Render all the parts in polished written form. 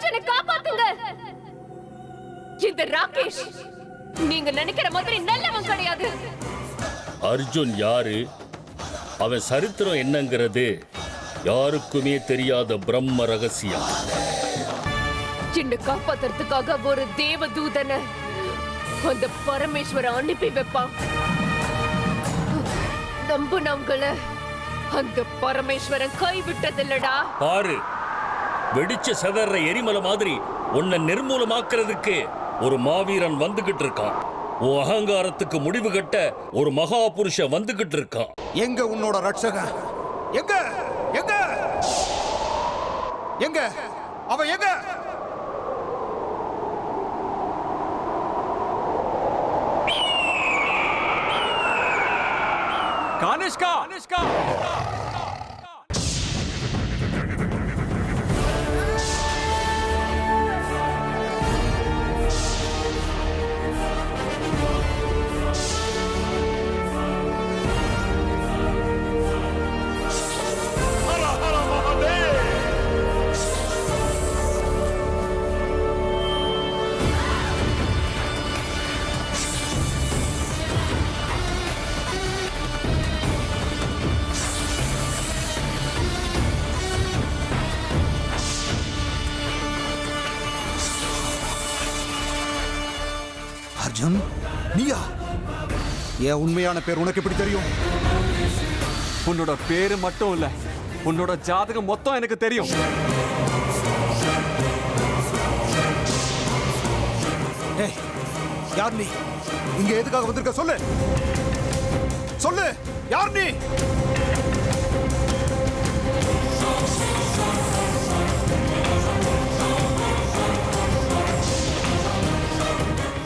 அர்ஜுனை காப்பாத்துங்க. இந்த ராகேஷ் நீங்க நினைக்கிற மாதிரி நல்லவன் கிடையாது. அர்ஜுன் யாரு, அவன் சரித்திரம் என்னங்கிறது யாருக்குமே தெரியாத பிரம்ம ரகசியம். சின்ன காப்பாத்துறதுக்காக ஒரு தேவதூதனை அந்த பரமேஸ்வரன் அனுப்பி வைப்பான். நம்புனவங்கள அந்த பரமேஸ்வரன் கைவிட்டதில்லடா. பாரு, வெடிச்ச செதற எரிமலை மாதிரி உன்னை நிர்மூலமாக்குறதுக்கு ஒரு மாவீரன் வந்துகிட்டு இருக்கான். உன் அகங்காரத்துக்கு முடிவு கட்ட ஒரு மகா புருஷன் வந்துகிட்டு இருக்கான். எங்க உன்னோட ரட்சகன்? எங்க எங்க எங்க அவன் எங்க? கானிஷ்கா! அர்ஜுன், நீயா? என் உண்மையான பேர் உனக்கு எப்படி தெரியும்? உன்னோட பேரு மட்டும் இல்ல, உன்னோட ஜாதகம் மொத்தம் எனக்கு தெரியும். ஏய், யார் நீ? இங்க எதுக்காக வந்திருக்க? சொல்லு சொல்லு, யார் நீ?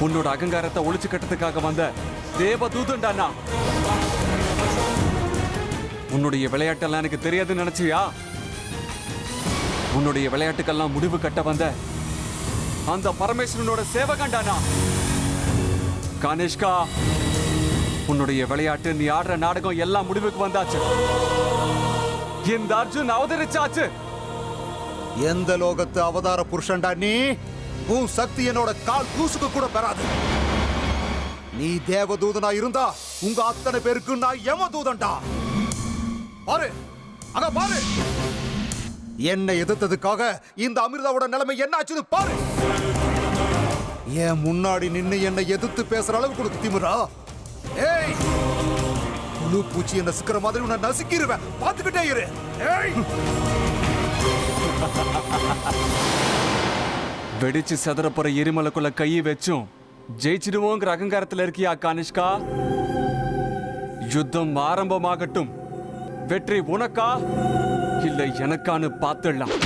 உன்னோட அகங்காரத்தை ஒழிச்சு கட்டத்துக்காக வந்த தேவதூதன்டா. உன்னுடைய விளையாட்டெல்லாம் எனக்கு தெரியாதுன்னு நினைச்சியா? உன்னுடைய விளையாட்டுக்கெல்லாம் முடிவு கட்ட வந்த அந்த பரமேஸ்வரனோட சேவகண்டானா. கானிஷ்கா, உன்னுடைய விளையாட்டு, நீ ஆடுற நாடகம் எல்லாம் முடிவுக்கு வந்தாச்சு. இந்த அர்ஜுன் அவதரிச்சாச்சு. எந்த லோகத்து அவதார புருஷன்டா நீ? உன் சக்தி என்னோட கால் தூசுக்கு கூட பெறாது. நீ தேவதூதனா இருந்தா உங்க அத்தனை பேருக்கு நான் யமதூதன்டா. பாரு, அங்க பாரு. என்னை எதிர்த்ததுக்காக இந்த அமிர்தாவோட நிலைமை என்னாச்சுன்னு பாரு. என் முன்னாடி நின்னு என்னை எதிர்த்து பேசுற அளவுக்கு உனக்கு திமிரா? ஏய், புழு பூச்சி என்ன சிக்கிற மாதிரி உன்னை நசுக்கிடுவேன். பார்த்துக்கிட்டே இரு. ஏய், வெடிச்சு செதற போற எரிமலைக்குள்ள கையை வச்சும் ஜெயிச்சிடுவோங்கிற அகங்காரத்துல இருக்கியா கானிஷ்கா? யுத்தம் ஆரம்பமாகட்டும். வெற்றி உனக்கா இல்ல எனக்கான்னு பார்த்துடலாம்.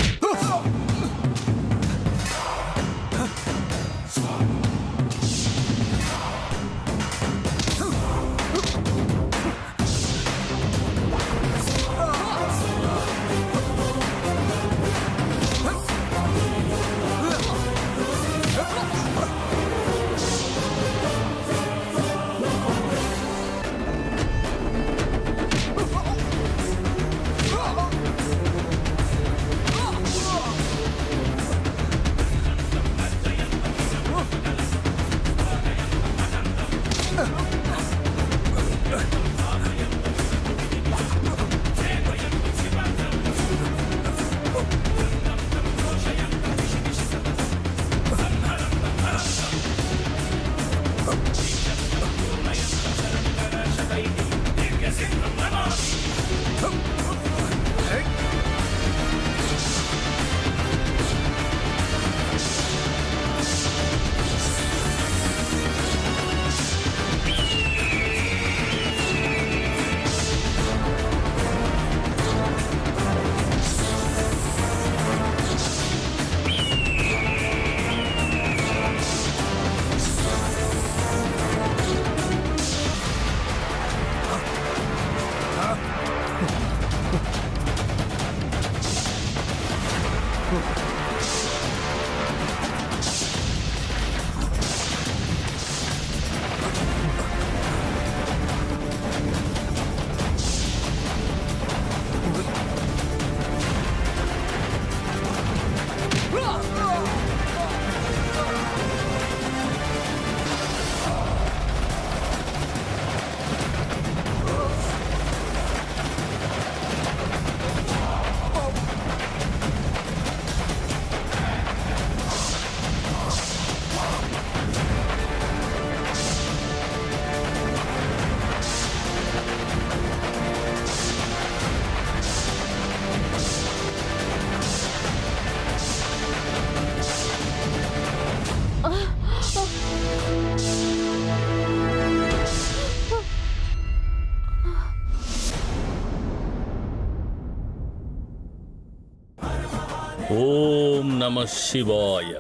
ஓம் நம சிவாய.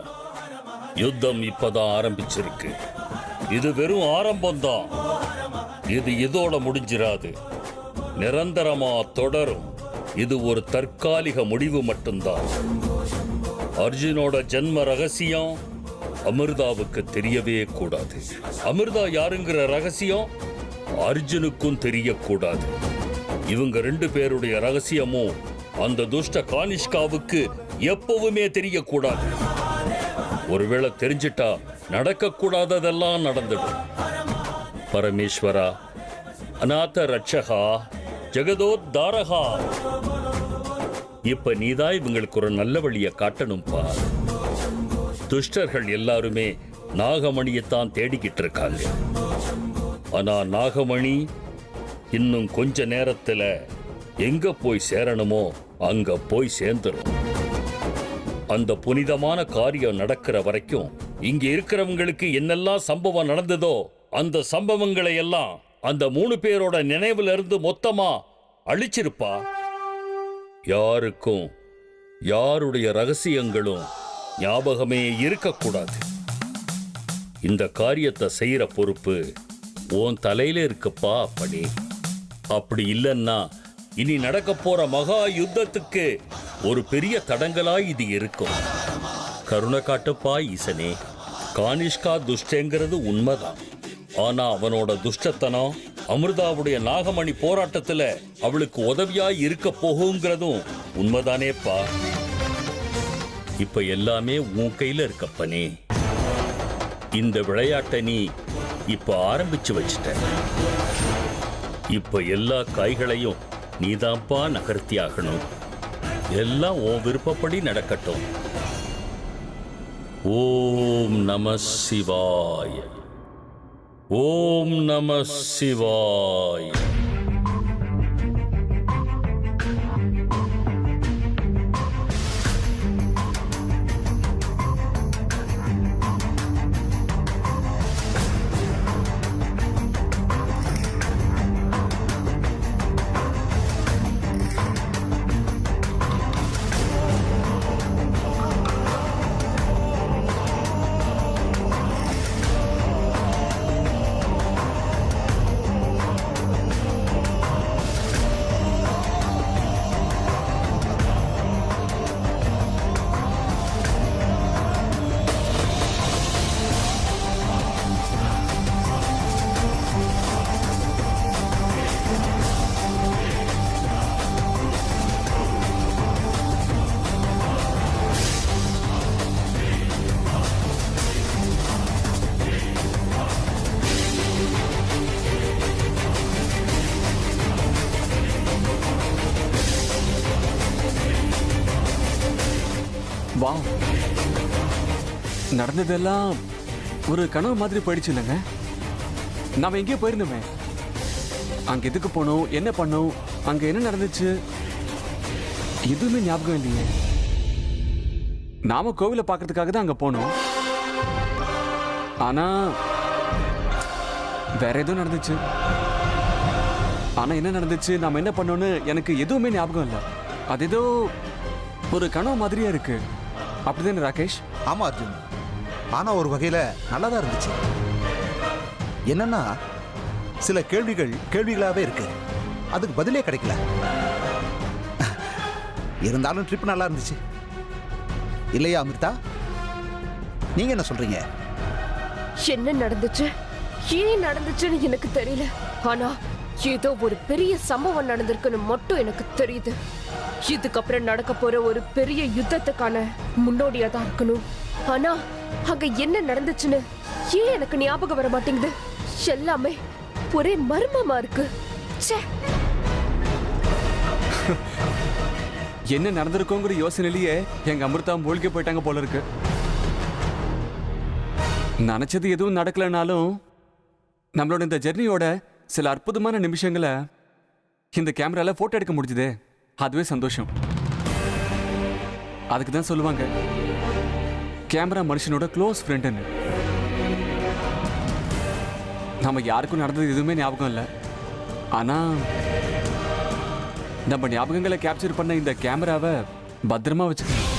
யுத்தம் இப்பதான் ஆரம்பிச்சிருக்கு. இது வெறும் ஆரம்பம்தான். இது இதோட முடிஞ்சிராது, நிரந்தரமா தொடரும். இது ஒரு தற்காலிக முடிவு மட்டும்தான். அர்ஜுனோட ஜென்ம ரகசியம் அமிர்தாவுக்கு தெரியவே கூடாது. அமிர்தா யாருங்கிற ரகசியம் அர்ஜுனுக்கும் தெரியக்கூடாது. இவங்க 2 பேருடைய ரகசியமும் அந்த துஷ்ட கானிஷ்காவுக்கு எப்பவுமே தெரியக்கூடாது. ஒருவேளை தெரிஞ்சிட்டா நடக்கக்கூடாததெல்லாம் நடந்துடும். பரமேஸ்வரா, அநாத ரட்சகா, ஜெகதோத்தாரகா, இப்ப நீதான் இவங்களுக்கு ஒரு நல்ல வழியை காட்டணும்பா. துஷ்டர்கள் எல்லாருமே நாகமணியைத்தான் தேடிக்கிட்டு இருக்காங்க. ஆனா நாகமணி இன்னும் கொஞ்ச நேரத்துல எங்க போய் சேரணுமோ அங்க போய் சேர்ந்துரும். அந்த புனிதமான காரியம் நடக்கிற வரைக்கும் இங்க இருக்கிறவங்களுக்கு என்னெல்லாம் சம்பவம் நடந்ததோ அந்த சம்பவங்களை எல்லாம் அந்த 3 பேரோட நினைவுல இருந்து மொத்தமா அழிச்சிருப்பா. யாருக்கும் யாருடைய ரகசியங்களும் ஞாபகமே இருக்கக்கூடாது. இந்த காரியத்தை செய்யற பொறுப்பு உன் தலையில இருக்குப்பா. அப்படி இல்லைன்னா இனி நடக்க போற மகா யுத்தத்துக்கு ஒரு பெரிய தடங்கலாய் இது இருக்கும். கருணை காட்டுப்பா ஈசனே. கானிஷ்கா துஷ்டங்கிறது உண்மைதான். ஆனா அவனோட துஷ்டத்தனம் அமிர்தாவுடைய நாகமணி போராட்டத்துல அவளுக்கு உதவியாய் இருக்க போகுங்கிறதும் உண்மைதானேப்பா. இப்ப எல்லாமே உன் கையில இருக்கப்பனே. இந்த விளையாட்டை நீ இப்ப ஆரம்பிச்சு வச்சிட்ட. இப்ப எல்லா காய்களையும் நீதான்ப்பா நகர்த்தி ஆகணும். எல்லாம் உன் விருப்பப்படி நடக்கட்டும். ஓம் நம சிவாய. ஓம் நம சிவாய. வா, நடந்ததெல்லாம் ஒரு கனவு மாதிரி போயிடுச்சு இல்லைங்க. நாம எங்கேயோ போயிருந்தோமே. அங்க எதுக்கு போனோம், என்ன பண்ணோம், அங்க என்ன நடந்துச்சு, எதுவுமே ஞாபகம் இல்லையே. நாம கோவிலை பார்க்கறதுக்காக தான் அங்க போனோம். ஆனா வேற ஏதோ நடந்துச்சு. ஆனா என்ன நடந்துச்சு, நாம என்ன பண்ணோம்னு எனக்கு எதுவுமே ஞாபகம் இல்லை. அது ஏதோ ஒரு கனவு மாதிரியா இருக்கு. அப்படிதானே ராகேஷ்? ஆமா அர்ஜுன், ஆனா ஒரு வகையில நல்லதா இருந்துச்சு. என்னன்னா சில கேள்விகளாவே இருக்கு, அதுக்கு பதிலே கிடைக்கல. இருந்தாலும் ட்ரிப் நல்லா இருந்துச்சு இல்லையா அமிர்தா? நீங்க என்ன சொல்றீங்க? என்ன நடந்துச்சு, ஏன் நடந்துச்சுன்னு எனக்கு தெரியல. ஆனா ஏதோ ஒரு பெரிய சம்பவம் நடந்திருக்குன்னு மட்டும் எனக்கு தெரியுது. இதுக்கப்புறம் நடக்க போற ஒரு பெரிய யுத்தத்துக்கான முன்னோடியா தான் இருக்கணும். ஆனா அங்க என்ன நடந்துச்சுன்னு ஏன் எனக்கு ஞாபகம் வர மாட்டேங்குது. எல்லாமே ஒரே மர்மமா இருக்கு. என்ன நடந்திருக்கோங்கிற யோசனையிலேயே எங்க அமிர்தா மூழ்கி போயிட்டாங்க போல இருக்கு. நினைச்சது எதுவும் நடக்கலனாலும் நம்மளோட இந்த ஜெர்னியோட சில அற்புதமான நிமிஷங்களை இந்த கேமரால போட்டோ எடுக்க முடிஞ்சதே, அதுவே சந்தோஷம். அதுக்கு தான் சொல்லுவாங்க கேமரா மனுஷனோட க்ளோஸ் ஃப்ரெண்டுன்னு. நம்ம யாருக்கும் நடந்தது எதுவுமே ஞாபகம் இல்லை. ஆனா நம்ம ஞாபகங்களை கேப்சர் பண்ண இந்த கேமராவை பத்திரமா வச்சுக்கணும்.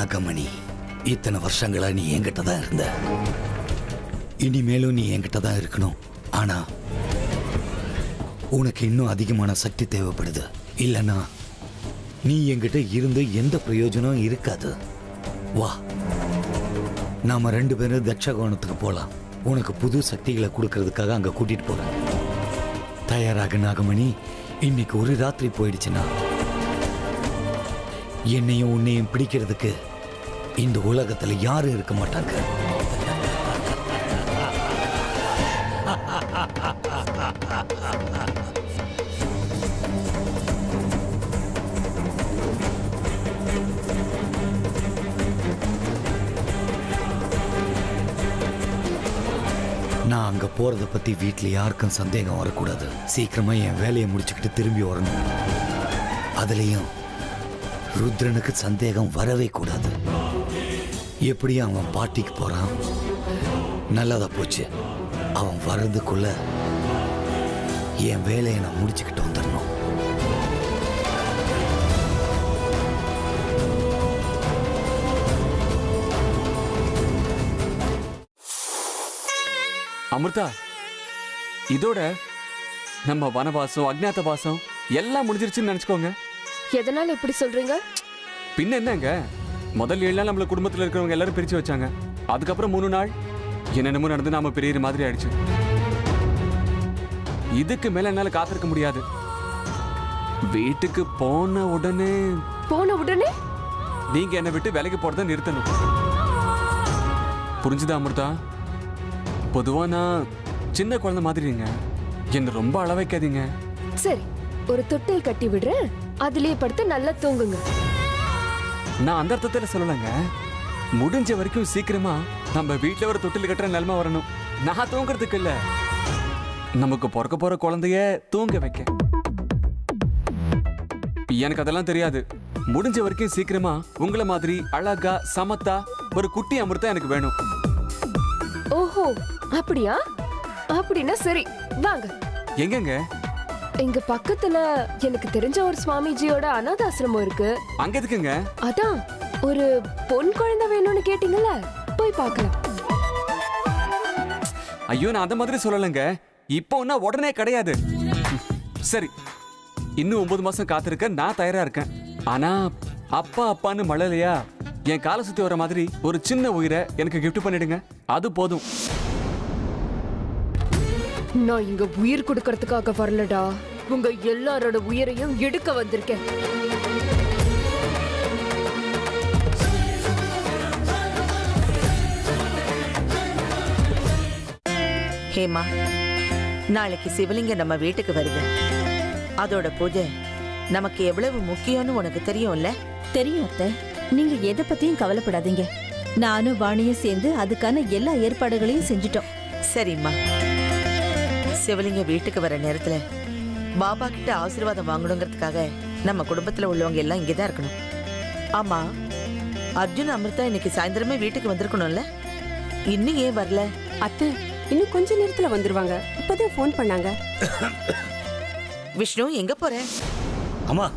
நாகமணி, இத்தனை வருஷங்களா நீ என்கிட்ட தான் இருந்த. இனிமேலும் நீ என்கிட்ட தான் இருக்கணும். ஆனா உனக்கு இன்னும் அதிகமான சக்தி தேவைப்படுது. இல்லைன்னா நீ என்கிட்ட இருந்து எந்த பிரயோஜனம் இருக்காது. வா, நாம 2 பேரும் தட்சகோணத்துக்கு போலாம். உனக்கு புது சக்திகளை கொடுக்கறதுக்காக அங்க கூட்டிட்டு போறேன். தயாராக நாகமணி. இன்னைக்கு ஒரு ராத்திரி போயிடுச்சுன்னா என்னையும் உன்னையும் பிடிக்கிறதுக்கு இந்த உலகத்துல யாரும் இருக்க மாட்டாங்க. நான் அங்க போறத பத்தி வீட்டுல யாருக்கும் சந்தேகம் வரக்கூடாது. சீக்கிரமா என் வேலையை முடிச்சுக்கிட்டு திரும்பி வரணும். அதுலயும் ருத்ரனுக்கு சந்தேகம் வரவே கூடாது. எப்படியும் அவன் பாட்டிக்கு போறான். நல்லதா போச்சு. அவன் வர்றதுக்குள்ள என் வேலையை நான் முடிச்சுக்கிட்டு வந்துடணும். அமிர்தா, இதோட நம்ம வனவாசம், அஜ்ஞாதவாசம் எல்லாம் முடிஞ்சிருச்சுன்னு நினைச்சுக்கோங்க. எதனால இப்படி சொல்றீங்க? பின்ன என்னங்க, முதல் 7 நாள் நம்மள குடும்பத்துல இருக்கிறவங்க எல்லாரும் பிரிச்சு வச்சாங்க. அதுக்கப்புறம் 3 நாள் என்னென்னமோ நடந்து நாம பிரியிற மாதிரி ஆயிடுச்சு. இதுக்கு மேல என்னால காத்திருக்க முடியாது. வீட்டுக்கு போன உடனே நீங்க என்னை விட்டு வேலைக்கு போறதை நிறுத்தணும். புரிஞ்சுதா அமிர்தா? பொதுவா நான் சின்ன குழந்தை மாதிரிங்க. என்ன ரொம்ப அள வைக்காதீங்க. சரி, ஒரு தொட்டில் கட்டி விடுறேன். அதுலயே படுத்து நல்லா தூங்குங்க. நான் அந்த அர்த்தத்துல சொல்லலைங்க. முடிஞ்ச வரைக்கும் சீக்கிரமா நம்ம வீட்டுல ஒரு தொட்டில் கட்டுற நிலைமை வரணும். நான் தூங்குறதுக்கு இல்ல, நமக்கு பிறக்க போற குழந்தைய தூங்க வைக்க. எனக்கு அதெல்லாம் தெரியாது. முடிஞ்ச வரைக்கும் சீக்கிரமா உங்களை மாதிரி அழகா சமத்தா ஒரு குட்டி அமிர்தா எனக்கு வேணும். ஓஹோ, அப்படியா? அப்படின்னா சரி, வாங்க. எங்கங்க? இங்க பக்கத்துல எனக்கு தெரிஞ்ச ஒரு சுவாமிஜியோட அனாதாசிரமம் இருக்கு. அங்க எதுக்குங்க? அதான், ஒரு பொன் குழந்தை வேணும்னு கேட்டீங்கல்ல, போய் பார்க்கலாம். ஐயோ, நான் அந்த மாதிரி சொல்லலைங்க. இப்போ ஒன்னா உடனே கிடையாது. சரி, இன்னும் 9 மாசம் காத்திருக்க நான் தயாரா இருக்கேன். ஆனா அப்பா அப்பான்னு மழலையா என் காலை சுத்தி வர மாதிரி ஒரு சின்ன உயிரை எனக்கு கிஃப்ட் பண்ணிடுங்க. அது போதும். நான் இங்க உயிர் கொடுக்கறதுக்காக வரலடா, உங்க எல்லாரோட உயிரையும் எடுக்க வந்திருக்கேன். ஹேமா, நாளைக்கு சிவலிங்கம் நம்ம வீட்டுக்கு வருது. அதோட பூஜை நமக்கு எவ்வளவு முக்கியம்னு உனக்கு தெரியும்ல? தெரியும் அத்தை. நீங்க எதை பத்தியும் கவலைப்படாதீங்க. நானும் வாணியும் சேர்ந்து அதுக்கான எல்லா ஏற்பாடுகளையும் செஞ்சுட்டோம். சரிம்மா, சிவலிங்கம் வீட்டுக்கு வர நேரத்துல பாபா கிட்ட ஆசீர்வாதம் வாங்கணுங்கிறதுக்காக நம்ம குடும்பத்துல உள்ளவங்க எல்லாம் இங்கதான் இருக்கணும். ஆமா, அர்ஜுன் அமிர்தா இன்னைக்கு சாயந்தரமே வீட்டுக்கு வந்திருக்கணும்ல? இன்னும் ஏன் வரல? அத்தை, இன்னும் கொஞ்ச நேரத்துல வந்துருவாங்க. இப்பதான் ஃபோன் பண்ணாங்க. விஷ்ணு, எங்க போற? அம்மா,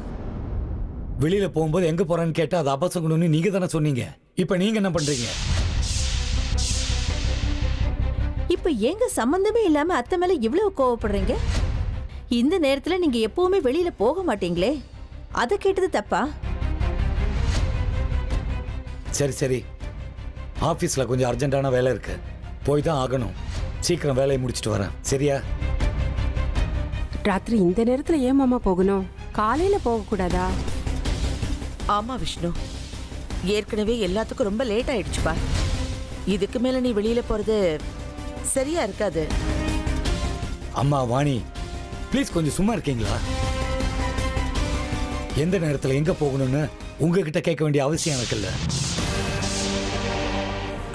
வெளியில போகும்போது எங்க போறேன்னு கேட்டா அது அபசகுணம்னு நீங்க தானே சொன்னீங்க. இப்ப நீங்க என்ன பண்றீங்க? இப்ப ஏங்க சம்பந்தமே இல்லாம அத்தை மேல இவ்வளவு கோவப்படுறீங்க? இந்த நேரத்துல நீங்க எப்பவுமே வெளியில போக மாட்டீங்களே, அத கேட்டது தப்பா? சரி சரி, ஆபீஸ்ல கொஞ்சம் அர்ஜென்ட்டான வேலை இருக்கு, போய் தான் ஆகணும். சீக்கிரம் வேலையை முடிச்சிட்டு வரேன், சரியா? ராத்திரி இந்த நேரத்துல ஏன் மாமா போகணும்? காலையில போக கூடாதா? ஆமா விஷ்ணு, ஏற்கனவே எல்லாத்துக்கும் ரொம்ப லேட் ஆயிடுச்சுப்பா. இதுக்கு மேல நீ வெளியில போறது சரியா இருக்காது. அம்மா வாணி, ப்ளீஸ் கொஞ்சம் சும்மா இருக்கீங்களா? எந்த நேரத்துல எங்க போகணும்னு உங்ககிட்ட கேட்க வேண்டிய அவசியம் எனக்கு இல்ல.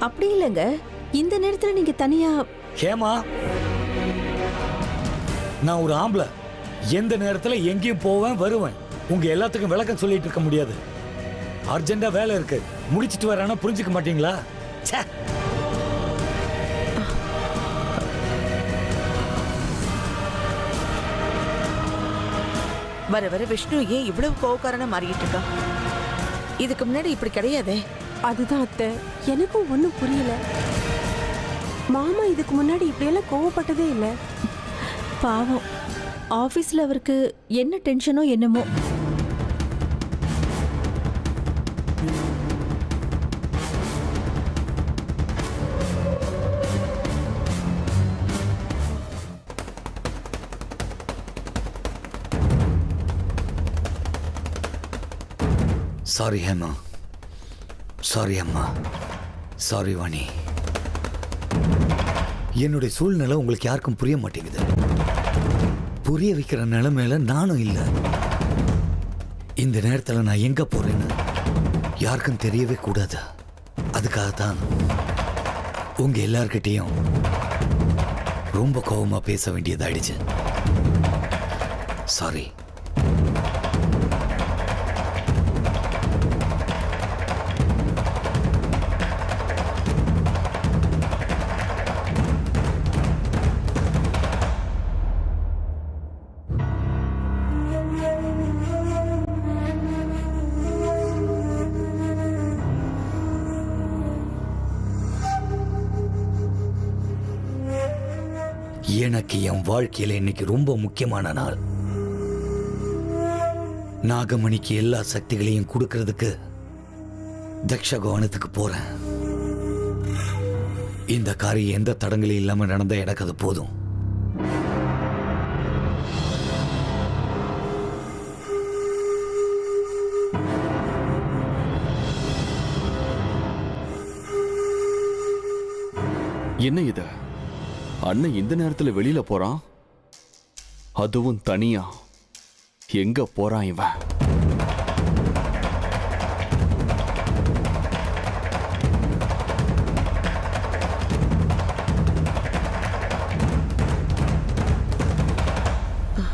அப்படி இல்லைங்க, இந்த நேரத்துல நீங்க தனியா. ஹேமா, நான் ஒரு ஆம்பளை, எந்த நேரத்துல எங்கேயும் போவேன் வருவேன். உங்க எல்லாத்துக்கும் விளக்கம் சொல்லிட்டு இருக்க முடியாது. அர்ஜென்டா வேலை இருக்கு, முடிச்சிட்டு வரானா புரிஞ்சுக்க மாட்டீங்களா? ச்சே. வர வர விஷ்ணு ஏன் இவ்வளவு கோவக்காரனா மாறிட்டு இருக்கா? இதுக்கு முன்னாடி இப்படி கிடையாதே. அதுதான் அத்தை, எனக்கும் ஒன்றும் புரியல. மாமா இதுக்கு முன்னாடி இப்படியெல்லாம் கோவப்பட்டதே இல்லை. பாவம், ஆபீஸ்ல அவருக்கு என்ன டென்ஷனோ என்னமோ. சாரி ஹேமா, சாரி அம்மா, சாரி வாணி. என்னுடைய சூழ்நிலை உங்களுக்கு யாருக்கும் புரிய மாட்டேங்குது. புரிய வைக்கிற நிலைமையில நானும் இல்லை. இந்த நேரத்தில் நான் எங்க போறேன்னு யாருக்கும் தெரியவே கூடாது. அதுக்காகத்தான் உங்க எல்லார்கிட்டையும் ரொம்ப கோபமா பேச வேண்டியதாயிடுச்சு. சாரி. எனக்கு என் வாழ்க்கையில இன்னைக்கு ரொம்ப முக்கியமான நாள். நாகமணிக்கு எல்லா சக்திகளையும் கொடுக்கறதுக்கு தக்ஷகோணத்துக்கு போறேன். இந்த காரியம் எந்த தடங்களும் இல்லாம நடந்த எனக்கு அது போதும். என்ன இது? அண்ணன் இந்த நேரத்துல வெளியில போறான், அதுவும் தனியா. எங்க போறான் இவன்?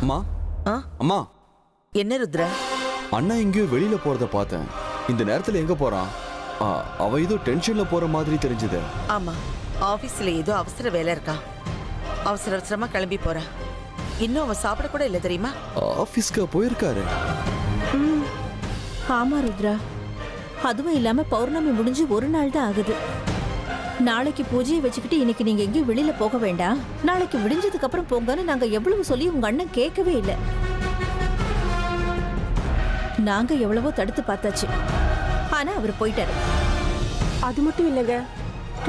அம்மா, அம்மா. என்ன ருத்ரா? அண்ணா எங்கேயோ வெளியில போறத பார்த்தேன். இந்த நேரத்துல எங்க போறான்? அவ ஏதோ டென்ஷன்ல போற மாதிரி தெரிஞ்சது. ஆமா, ஆபீஸ்ல ஏதோ அவசர வேலை இருக்கா. அவசர அவசரமா கிளம்பி போறா. இன்னும் அவன் சாப்பிட கூட இல்லை தெரியுமா? ஆபீஸ்க்கு போயிருக்காரு. ஆமா ருத்ரா, அதுவும் இல்லாம பௌர்ணமி முடிஞ்சு ஒரு நாள் தான் ஆகுது. நாளைக்கு பூஜையை வச்சுக்கிட்டு இன்னைக்கு நீங்க எங்கேயும் வெளியில போக வேண்டாம், நாளைக்கு விடிஞ்சதுக்கு அப்புறம் போங்கன்னு நாங்க எவ்வளவு சொல்லி உங்க அண்ணன் கேட்கவே இல்லை. நாங்க எவ்வளவோ தடுத்து பார்த்தாச்சு, ஆனா அவர் போயிட்டாரு. அது மட்டும் இல்லைங்க,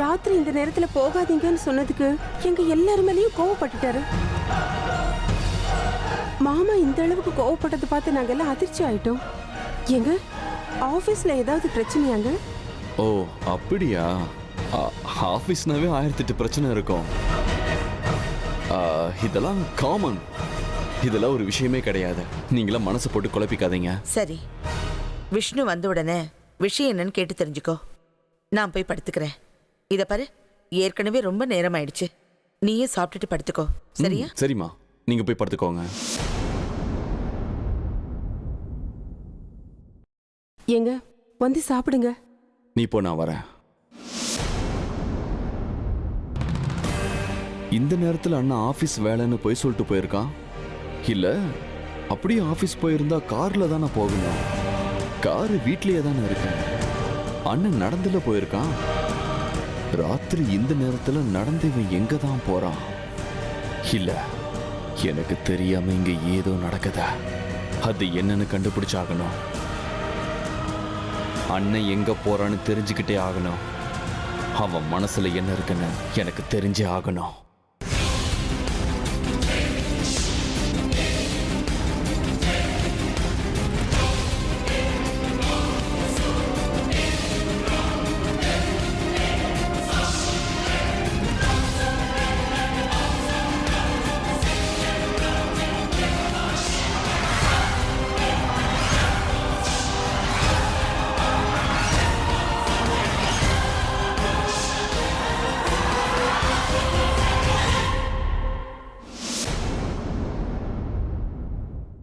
ராத்திரி இந்த நேரத்துல போகாதீங்கன்னு சொன்னதுக்கு எங்க எல்லாரு மேலேயும் கோவப்பட்டுட்டாரு. மாமா இந்த அளவுக்கு கோவப்பட்டதை பார்த்து நாங்க எல்லாம் அதிர்ச்சி ஆயிட்டோம். எங்க ஆபீஸ்ல ஏதாவது பிரச்சனையாங்க? ஓ அப்படியா? ஆபீஸ்னாவே 1008 பிரச்சனை இருக்கும். இதெல்லாம் காமன். இதெல்லாம் ஒரு விஷயமே கிடையாது. நீங்களாம் மனசை போட்டு குழப்பிக்காதீங்க. சரி, விஷ்ணு வந்த உடனே விஷயம் என்னன்னு கேட்டு தெரிஞ்சுக்கோ. நான் போய் படுத்துக்கிறேன். இத பாரு, ஏற்கனவே ரொம்ப நேரம் ஆயிடுச்சு. நீயே சாப்பிட்டுட்டு படுத்துக்கோ, சரியா? சரிம்மா, நீங்க போய் படுத்துக்கோங்க. ஏங்க வந்து சாப்பிடுங்க. நீ போ, நான் வரேன். இந்த நேரத்தில் அண்ணா ஆபீஸ் வேலைன்னு போய் சொல்லிட்டு போயிருக்கான். இல்ல அப்படியே ஆபீஸ் போயிருந்தா கார்ல தானே போகணும். காரு வீட்லயே தானே இருக்கு. அண்ணன் நடந்துல போயிருக்கான். ராத்திரி இந்த நேரத்துல நடந்து இவன் எங்க தான் போறான்? இல்ல, எனக்கு தெரியாம இங்க ஏதோ நடக்குதா. அது என்னன்னு கண்டுபிடிச்சாகணும். அண்ணன் எங்க போறான்னு தெரிஞ்சுக்கிட்டே ஆகணும். அவன் மனசுல என்ன இருக்குன்னு எனக்கு தெரிஞ்சே ஆகணும்.